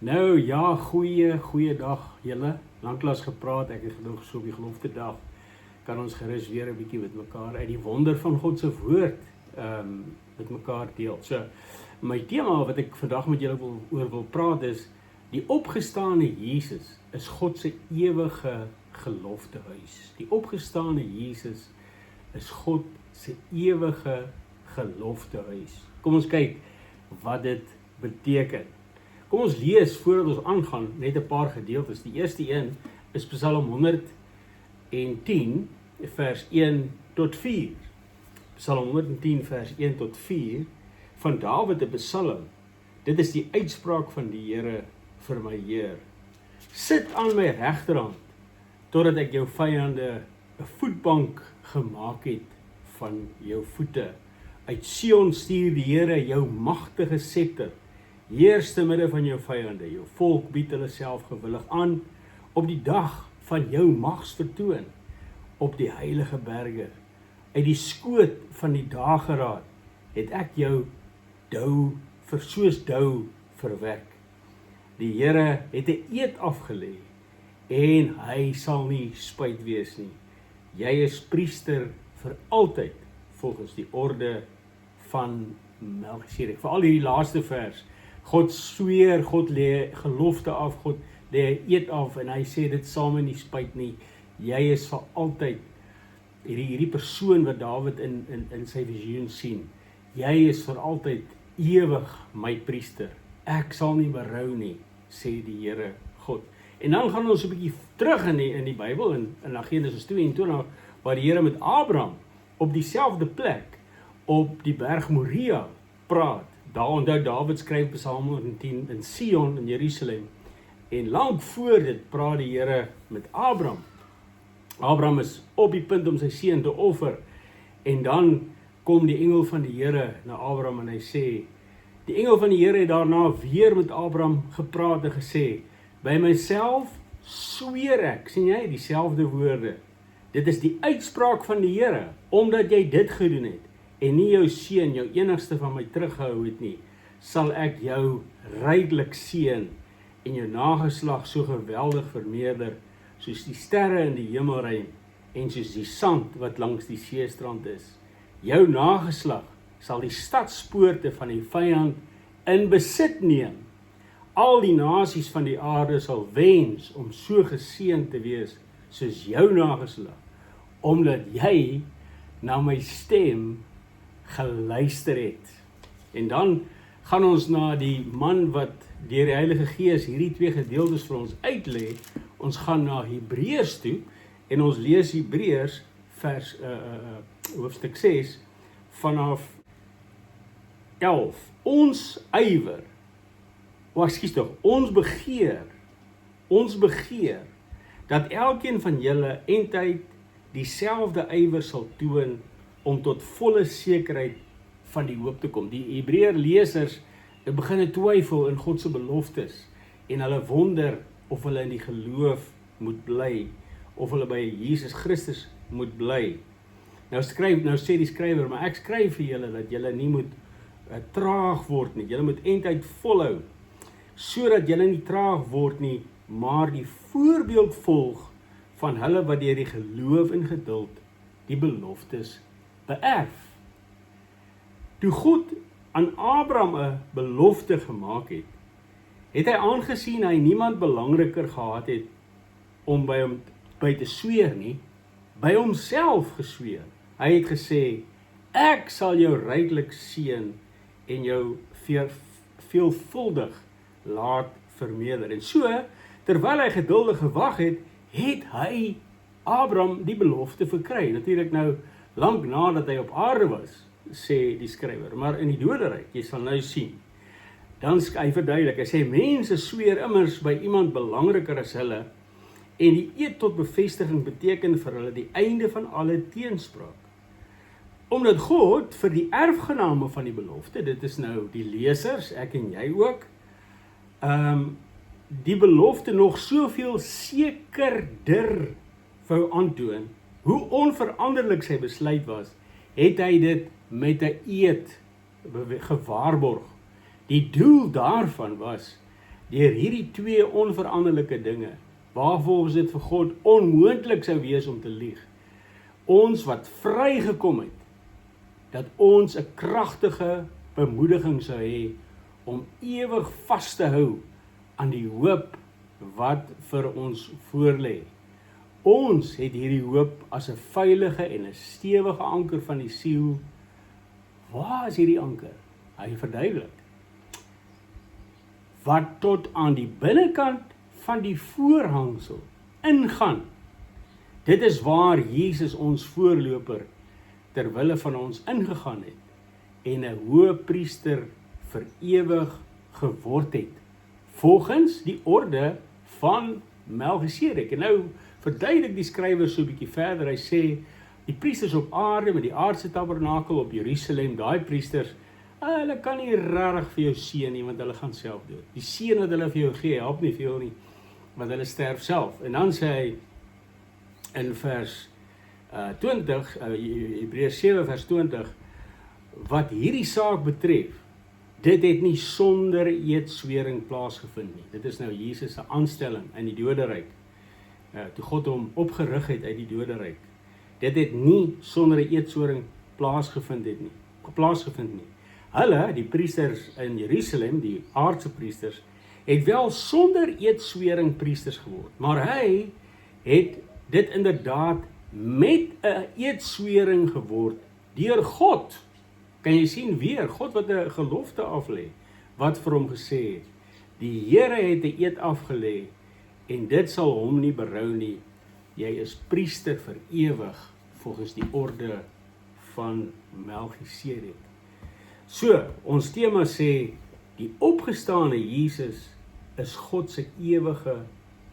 Nou ja, goeie dag julle. Lanklaas gepraat, ek het gedink so op die gelofte dag kan ons gerus weer 'n bietjie met mekaar uit die wonder van God se woord met mekaar deel. So, my tema wat ek vandag met julle oor wil praat is die opgestane Jesus is God se ewige geloftehuis. Die opgestane Jesus is God se ewige geloftehuis. Kom ons kyk wat dit beteken. Kom ons lees voordat ons aangaan net 'n paar gedeeltes. Die eerste een is Psalm 110 vers 1 tot 4. Psalm 110 vers 1 tot 4 van Dawid 'n psalm. Dit is die uitspraak van die Here vir my Heer. Sit aan my regterhand totdat ek jou vyande 'n voetbank gemaak het van jou voete. Uit Sion stuur die Here jou magtige scepter. Heers te midde van jou vyande, jou volk bied hulle self gewillig aan op die dag van jou magsvertoon op die heilige berge. Uit die skoot van die dageraad het ek jou soos dou verwek. Die Here het 'n eed afgelê en hy sal nie spyt wees nie. Jy is priester vir altyd volgens die orde van Melchisedek. Veral hierdie laaste vers. God sweer, God lê gelofte af, God lê 'n eed af en hy sê dit sal my nie spyt nie. Jy is vir altyd hierdie persoon wat Dawid in sy visioen sien. Jy is vir altyd ewig my priester. Ek sal nie berou nie, sê die Here God. En dan gaan ons 'n bietjie terug in die Bybel in Genesis 22 waar die Here met Abraham op dieselfde plek op die berg Moria praat. Daar onthou Dawid skryf Psalm 110 in Sion in Jerusalem. En lank voor dit praat die Here met Abraham. Abraham is op die punt om sy seun te offer. En dan kom die engel van die Here na Abraham en hy sê, die engel van die Here het daarna weer met Abraham gepraat en gesê, by myself sweer ek, sien jy, dieselfde woorde. Dit is die uitspraak van die Here, omdat jy dit gedoen het, en nie jou seun, jou enigste van my teruggehou het nie, sal ek jou ryklik seën en jou nageslag so geweldig vermeerder, soos die sterre in die hemelruim en soos die sand wat langs die seestrand is. Jou nageslag sal die stadspoorte van die vyand in besit neem. Al die nasies van die aarde sal wens om so geseën te wees soos jou nageslag, omdat jy na my stem geluister het. En dan gaan ons na die man wat deur die Heilige Gees hierdie twee gedeeltes vir ons uitlê. Ons gaan na Hebreërs toe en ons lees Hebreërs hoofstuk 6 vanaf 11. Ons ywer, ons begeer dat elkeen van julle eintyd dieselfde ywer sal toon om tot volle sekerheid van die hoop te kom. Die Hebreër lesers begin twyfel in God se beloftes en hulle wonder of hulle in die geloof moet bly, of hulle by Jesus Christus moet bly. Nou sê die skrywer, maar ek skryf vir julle dat julle nie moet traag word nie, julle moet eintyd volhou, sodat julle nie traag word nie, maar die voorbeeld volg van hulle wat deur die geloof en geduld die beloftes beerf. Toe God aan Abraham 'n belofte gemaak het, het hy aangesien hy niemand belangriker gehad het om by hom te sweer nie, by homself gesweer. Hy het gesê, ek sal jou ryklik seën en jou veelvuldig laat vermeerder. En so, terwyl hy geduldig gewag het, het hy Abraham die belofte verkry. Natuurlik nou, lank nadat hy op aarde was, sê die skrywer, maar in die doderyk, jy sal nou sien. Dan hy verduidelik, hy sê, mense sweer immers by iemand belangriker as hulle, en die eed tot bevestiging beteken vir hulle die einde van alle teenspraak. Omdat God vir die erfgename van die belofte, dit is nou die lesers, ek en jy ook, die belofte nog soveel sekerder wou aantoon, hoe onveranderlik sy besluit was, het hy dit met 'n eed gewaarborg. Die doel daarvan was deur hierdie twee onveranderlike dinge, waarvolgens dit vir God onmoontlik sou wees om te lieg, ons wat vrygekom het, dat ons 'n kragtige bemoediging sou hê om ewig vas te hou aan die hoop wat vir ons voorlê. Ons het hierdie hoop as 'n veilige en 'n stewige anker van die siel. Waar is hierdie anker? Hy verduidelik. Wat tot aan die binnekant van die voorhangsel ingaan. Dit is waar Jesus ons voorloper ter wille van ons ingegaan het en 'n hoëpriester vir ewig geword het, volgens die orde van Melchisedek. En nou verduidelik die skrywer so 'n bietjie verder. Hy sê, die priesters op aarde met die aardse tabernakel op Jerusalem, daai priesters, hulle kan nie regtig vir jou seën nie, want hulle gaan self dood. Die seën wat hulle vir jou gee, help nie vir jou nie, want hulle sterf self. En dan sê hy in vers 20, Hebreërs 7 vers 20, wat hierdie saak betref, dit het nie sonder eedswering plaasgevind nie. Dit is nou Jesus se aanstelling in die doderyk, toe God hom opgerig het uit die doderyk. Dit het nie sonder 'n eedswering plaasgevind nie. Hulle, die priesters in Jerusalem, die aardse priesters, het wel sonder eedswering priesters geword, maar hy het dit inderdaad met 'n eedswering geword deur God. Kan jy sien weer, God wat 'n gelofte aflê, wat vir hom gesê het, die Here het 'n eed afgelê, en dit sal hom nie berou nie, jy is priester vir ewig, volgens die orde van Melchisedek. So, ons tema sê, die opgestane Jesus is God se ewige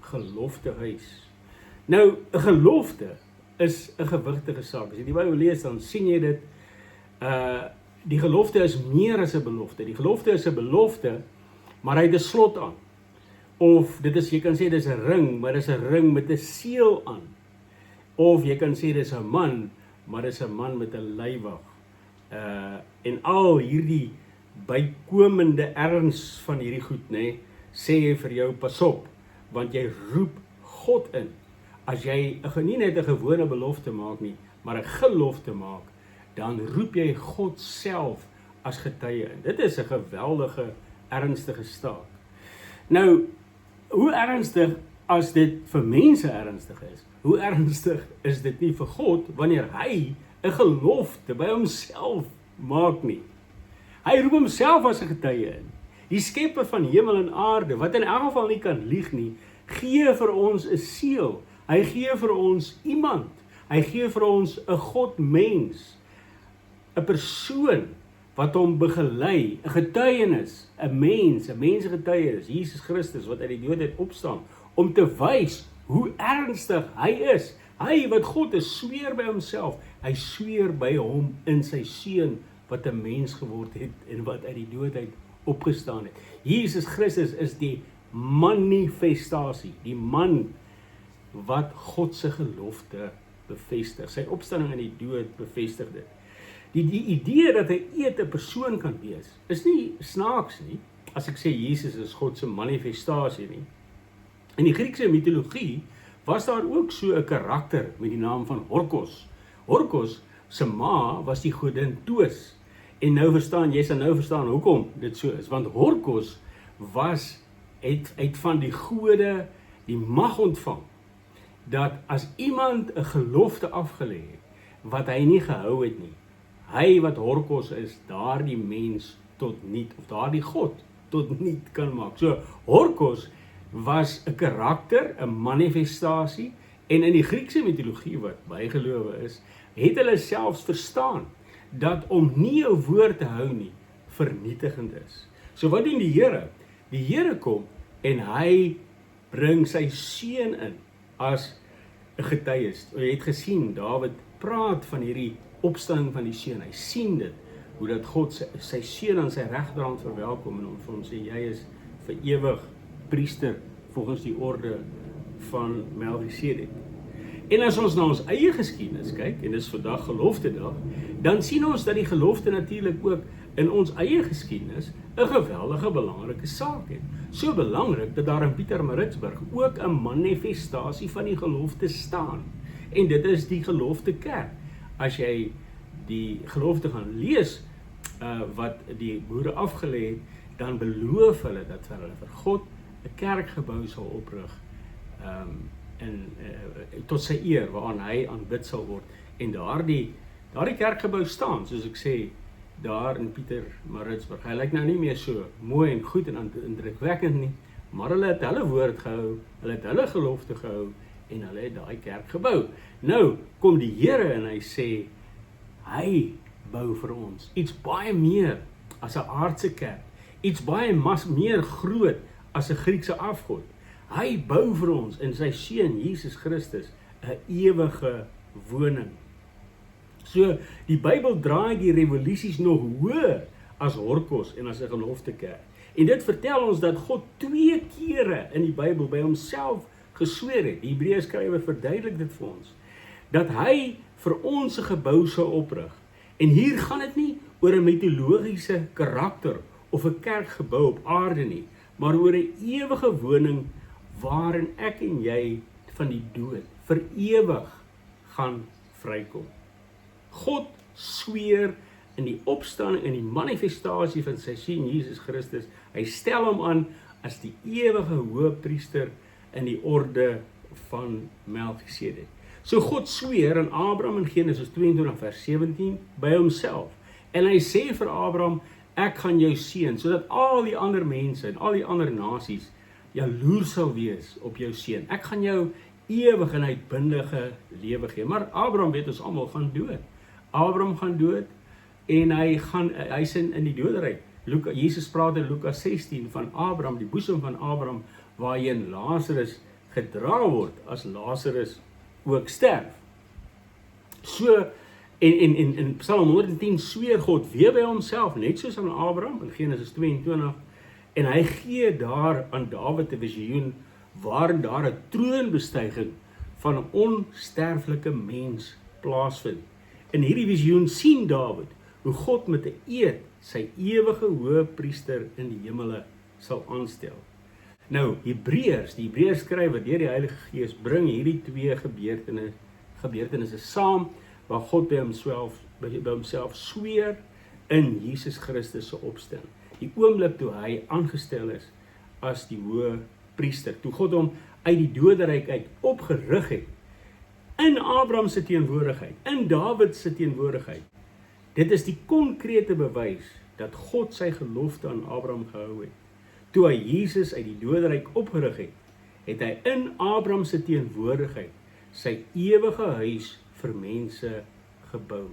geloftehuis. Nou, 'n gelofte is 'n gewigtige saak. As jy die Bybel lees, dan sien jy dit, die gelofte is meer as 'n belofte. Die gelofte is 'n belofte, maar hy het 'n slot aan. Of dit is, jy kan sê dis 'n ring, maar dis 'n ring met 'n seël aan. Of jy kan sê dis 'n man, maar dis 'n man met 'n leiwag. En al hierdie bykomende erns van hierdie goed, nê, sê hy vir jou, pas op, want jy roep God in. As jy nie net 'n gewone belofte maak nie, maar 'n gelofte maak, dan roep jy God self as getuie in. Dit is 'n geweldige, ernstige staat. Nou, hoe ernstig as dit vir mense ernstig is, hoe ernstig is dit nie vir God, wanneer hy 'n gelofte by homself maak nie. Hy roep homself as 'n getuie in. Die skepper van hemel en aarde, wat in elk geval nie kan lieg nie, gee vir ons 'n seël. Hy gee vir ons iemand. Hy gee vir ons 'n Godmens, 'n persoon wat hom begelei, 'n getuienis, 'n mensegetuienis, Jesus Christus wat uit die dood uit opstaan, om te wys hoe ernstig hy is. Hy wat God is, sweer by homself. Hy sweer by hom in sy seun wat 'n mens geword het en wat uit die dood uit opgestaan het. Jesus Christus is die manifestasie, die man wat God se gelofte bevestig. Sy opstanding in die dood bevestig dit. Die idee dat 'n eed 'n persoon kan wees, is nie snaaks nie, as ek sê Jesus is God se manifestasie nie. In die Griekse mitologie was daar ook so 'n karakter met die naam van Orkos. Orkos se ma was die godin Toos. En nou jy sal nou verstaan hoekom dit so is, want Orkos het van die gode die mag ontvang, dat as iemand 'n gelofte afgelê het, wat hy nie gehou het nie, hy wat Orkos is, daardie mens tot niet, of daardie God tot niet kan maak. So, Orkos was 'n karakter, 'n manifestasie, en in die Griekse mitologie wat bygelowe is, het hulle selfs verstaan, dat om nie 'n woord te hou nie, vernietigend is. So wat doen die Here? Die Here kom, en hy bring sy seun in, as 'n getuies. Jy het gesien, Dawid praat van hierdie opstanding van die seun. Hy sien dit, hoe dat God sy seun aan sy regterhand verwelkom, en vir hom sê, jy is vir ewig priester, volgens die orde van Melchisedek. En as ons na ons eie geskiedenis kyk, en dis vandag geloftedag, dan sien ons dat die gelofte natuurlik ook in ons eie geskiedenis 'n geweldige belangrike saak het. So belangrik dat daar in Pietermaritzburg ook 'n manifestasie van die gelofte staan. En dit is die gelofte kerk. As jy die gelofte gaan lees, wat die boere afgelê het, dan beloof hulle dat hulle vir God 'n kerkgebou sal oprig, tot sy eer, waaraan hy aanbid sal word. En daardie kerkgebou staan, soos ek sê, daar in Pietermaritzburg. Hy lyk nou nie meer so mooi en goed en indrukwekkend nie, maar hulle het hulle woord gehou, hulle het hulle gelofte gehou, en hulle het daai kerk gebou. Nou, kom die Here en hy sê, hy bou vir ons iets baie meer as 'n aardse kerk, iets baie meer groot as 'n Griekse afgod. Hy bou vir ons in sy seun Jesus Christus 'n ewige woning. So, die Bybel draai die revolusies nog hoër as Horkos en as 'n gelofte kerk. En dit vertel ons dat God 2 kere in die Bybel by homself gesweer het. Die Hebreërs skrywer verduidelik dit vir ons, dat hy vir ons 'n gebou sou oprig. En hier gaan dit nie oor 'n mitologiese karakter of 'n kerkgebou op aarde nie, maar oor 'n ewige woning waarin ek en jy van die dood vir ewig gaan vrykom. God sweer in die opstanding, in die manifestasie van sy seun Jesus Christus, hy stel hom aan as die ewige hoëpriester in die orde van Melchisedek. So God sweer aan Abraham in Genesis 22 vers 17 by homself. En hy sê vir Abraham, ek gaan jou seën, sodat al die ander mense en al die ander nasies jaloers sal wees op jou seun. Ek gaan jou ewig en uitbundige lewe gee. Maar Abraham, weet ons almal, gaan dood. Abraham gaan dood en hy's in die doderyk. Jesus praat in Lukas 16 van Abraham, die boesem van Abraham, waarheen Lazarus gedra word as Lazarus ook sterf. So, in Psalm 110 sweer God weer by homself, net soos aan Abraham in Genesis 22, en hy gee daar aan Dawid 'n visioen waarin daar 'n troonbestuiging van 'n onsterflike mens plaasvind. In hierdie visioen sien Dawid hoe God met 'n eed sy ewige hoëpriester in die hemele sal aanstel. Nou, die Hebreërs skrywer deur die Heilige Gees bring hierdie 2 gebeurtenisse saam, waar God by homself sweer in Jesus Christus se opstaan. Die oomblik toe hy aangestel is as die hoëpriester, toe God hom uit die doderyk uit opgerig het, in Abraham se teenwoordigheid, in Dawid se teenwoordigheid. Dit is die konkrete bewys dat God sy gelofte aan Abraham gehou het. Toe hy Jesus uit die doderyk opgerig het, het hy in Abraham se teenwoordigheid sy ewige huis vir mense gebou.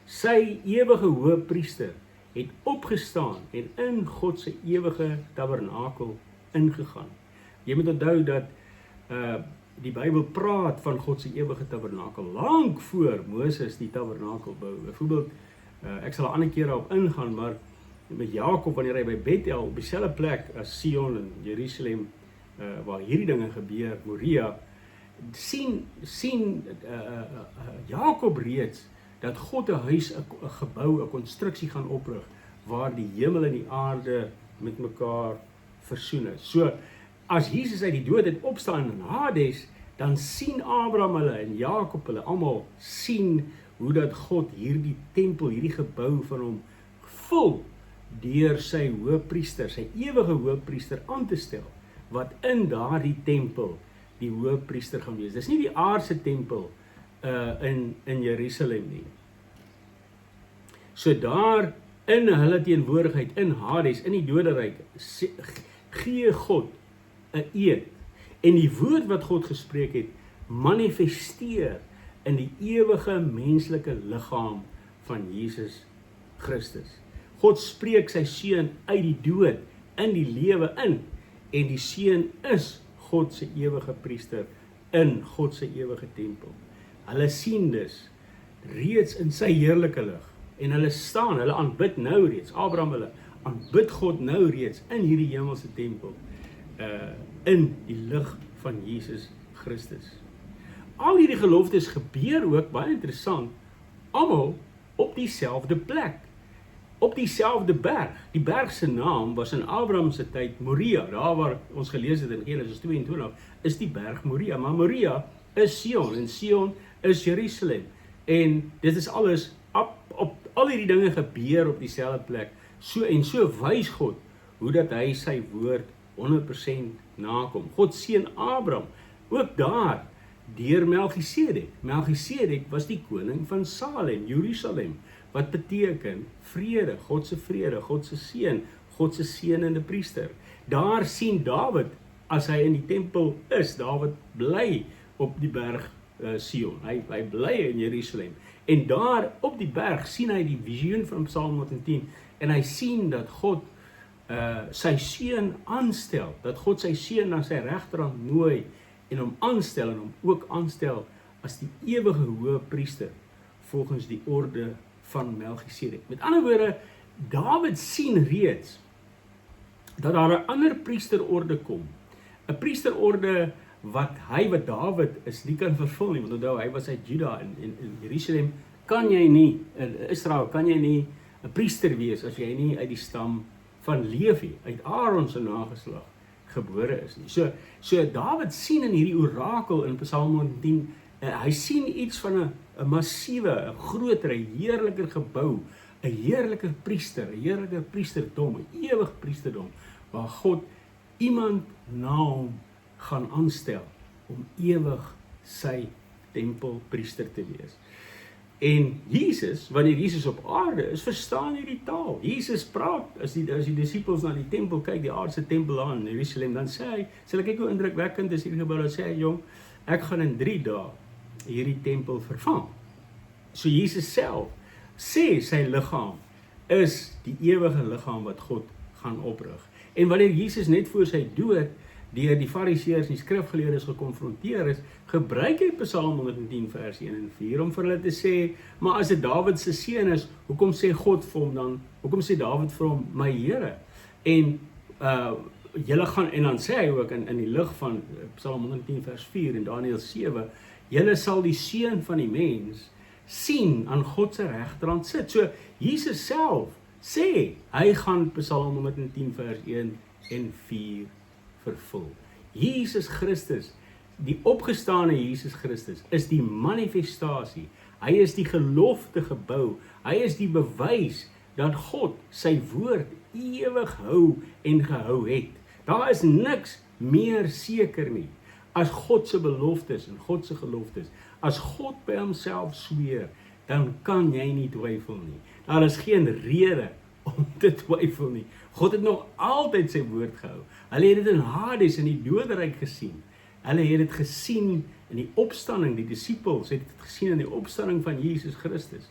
Sy ewige hoëpriester het opgestaan en in God se ewige tabernakel ingegaan. Jy moet onthou dat die Bybel praat van God se ewige tabernakel lank voor Moses die tabernakel bou. Byvoorbeeld, ek sal 'n ander keer daarop ingaan, maar met Jakob, wanneer hy by Bethel, op dieselfde plek as Sion en Jerusalem, waar hierdie dinge gebeur, Moria, sien Jakob reeds dat God 'n huis, 'n gebou, 'n konstruksie gaan oprig, waar die hemel en die aarde met mekaar versoen is. So, as Jesus uit die dood het opstaan in Hades, dan sien Abraham hulle en Jakob hulle almal sien hoe dat God hierdie tempel, hierdie gebou van hom vul deur sy hoëpriester, sy ewige hoëpriester aan te stel, wat in daardie tempel die hoëpriester gaan wees. Dis nie die aardse tempel in Jerusalem nie. So daar in hulle teenwoordigheid in Hades, in die doderyk, gee God 'n eed. En die woord wat God gespreek het, manifesteer in die ewige menslike liggaam van Jesus Christus. God spreek sy seun uit die dood in die lewe in, en die seun is God se ewige priester in God se ewige tempel. Hulle sien dus reeds in sy heerlike lig, en hulle staan, hulle aanbid nou reeds, Abraham hulle aanbid God nou reeds in hierdie hemelse tempel, in die lig van Jesus Christus. Al hierdie geloftes gebeur ook, baie interessant, almal op dieselfde plek, op dieselfde berg. Die berg se naam was in Abraham se tyd Moria. Daar waar ons gelees het in Genesis 22, is die berg Moria. Maar Moria is Sion en Sion is Jerusalem. En dit is alles op al hierdie dinge gebeur op dieselfde plek. So wys God hoe dat hy sy woord 100% nakom. God seën Abraham ook daar deur Melchisedek. Melchisedek was die koning van Salem, Jerusalem, wat beteken vrede, God se seën, God se seënende priester. Daar sien Dawid, as hy in die tempel is, Dawid bly op die berg Sion, hy bly in Jerusalem, en daar op die berg sien hy die visioen van Psalm 110, en hy sien dat God sy seun aanstel, dat God sy seun na sy regterhand nooi, en hom aanstel, en hom ook aanstel as die ewige hoë priester, volgens die orde van Melchisedek. Met ander woorde, Dawid sien reeds, dat daar 'n ander priesterorde kom, 'n priesterorde wat Dawid is, nie kan vervul nie, want onthou, hy was uit Juda, in Jerusalem, kan jy nie, in Israel, kan jy nie 'n priester wees, as jy nie uit die stam van Levi, uit Aaron se nageslag, gebore is nie. So Dawid sien in hierdie orakel in Psalm 110, hy sien iets van 'n massiewe, 'n groter, 'n heerliker gebou, 'n heerliker priester, 'n heerliker priesterdom, 'n ewig priesterdom, waar God iemand na hom gaan aanstel, om ewig sy tempelpriester te wees. En Jesus, wanneer Jesus op aarde is, verstaan hierdie taal. Jesus praat, as die disippels na die tempel kyk, die aardse tempel aan in Jerusalem, dan sê hy, kyk hoe indrukwekkend is hierdie gebou, dan sê hy, jong, ek gaan in 3 dae hierdie tempel vervang. So Jesus self sê sy liggaam is die ewige liggaam wat God gaan oprig. En wanneer Jesus net voor sy dood deur die fariseërs en die skrifgeleerdes gekonfronteer is, gebruik hy Psalm 110 vers 1 en 4 om vir hulle te sê, maar as dit Dawid se seun is, hoekom sê God vir hom dan, hoekom sê Dawid vir hom, my Here? En julle gaan, en dan sê hy ook in die lig van Psalm 110 vers 4 en Daniël 7, julle sal die seun van die mens sien aan God se regterhand sit. So Jesus self sê, hy gaan Psalm 110 vers 1 en 4 vervul. Jesus Christus, die opgestane Jesus Christus, is die manifestasie. Hy is die gelofte gebou. Hy is die bewys dat God sy woord ewig hou en gehou het. Daar is niks meer seker nie as God se beloftes en God se geloftes. As God by homself sweer, dan kan jy nie twyfel nie. Daar is geen rede om te twyfel nie. God het nog altyd sy woord gehou. Hulle het dit in Hades, in die doderyk gesien. Hulle het dit gesien in die opstanding, die disippels het dit gesien in die opstanding van Jesus Christus.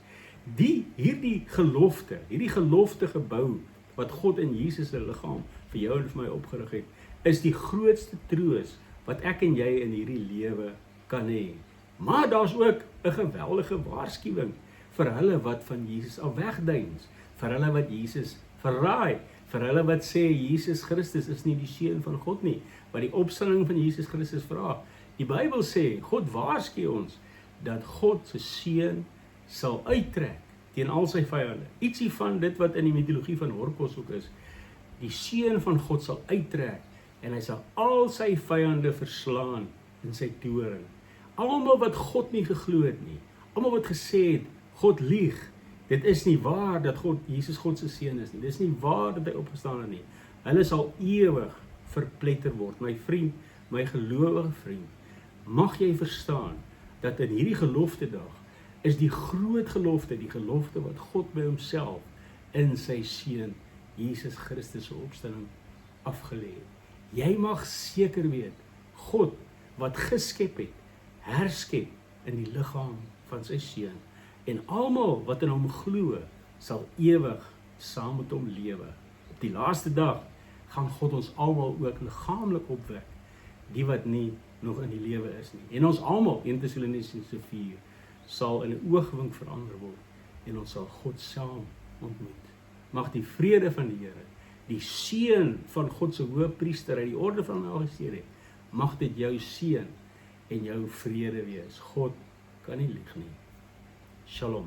Hierdie gelofte gebou, wat God in Jesus se liggaam vir jou en vir my opgerig het, is die grootste troos wat ek en jy in hierdie lewe kan hê. Maar daar's ook 'n geweldige waarskuwing vir hulle wat van Jesus al wegduins, vir hulle wat Jesus verraai, vir hulle wat sê Jesus Christus is nie die seun van God nie, wat die opstanding van Jesus Christus vra. Die Bybel sê, God waarsku ons dat God se seun sal uittrek teen al sy vyande. Ietsie van dit wat in die mitologie van Horkos ook is. Die seun van God sal uittrek en hy sal al sy vyande verslaan in sy toorn. Almal wat God nie geglo het nie, almal wat gesê het God lieg, dit is nie waar dat Jesus God se seun is nie. Dit is nie waar dat hy opgestaan het nie. Hulle sal ewig verpletter word. My vriend, my gelowige vriend, mag jy verstaan dat in hierdie geloftedag is die groot gelofte, die gelofte wat God by homself in sy seun Jesus Christus se opstanding afgelê het. Jy mag seker weet, God wat geskep het, herskep in die liggaam van sy seun. En almal wat in hom glo, sal ewig saam met hom lewe. Op die laaste dag gaan God ons almal ook liggaamlik opwek, die wat nie nog in die lewe is nie. En ons almal, 1 Tessalonisense 4, sal in 'n oogwink verander word en ons sal God saam ontmoet. Mag die vrede van die Here, die seën van God se hoëpriester uit die orde van Melchisedek, mag dit jou seën en jou vrede wees. God kan nie lieg nie. Shalom.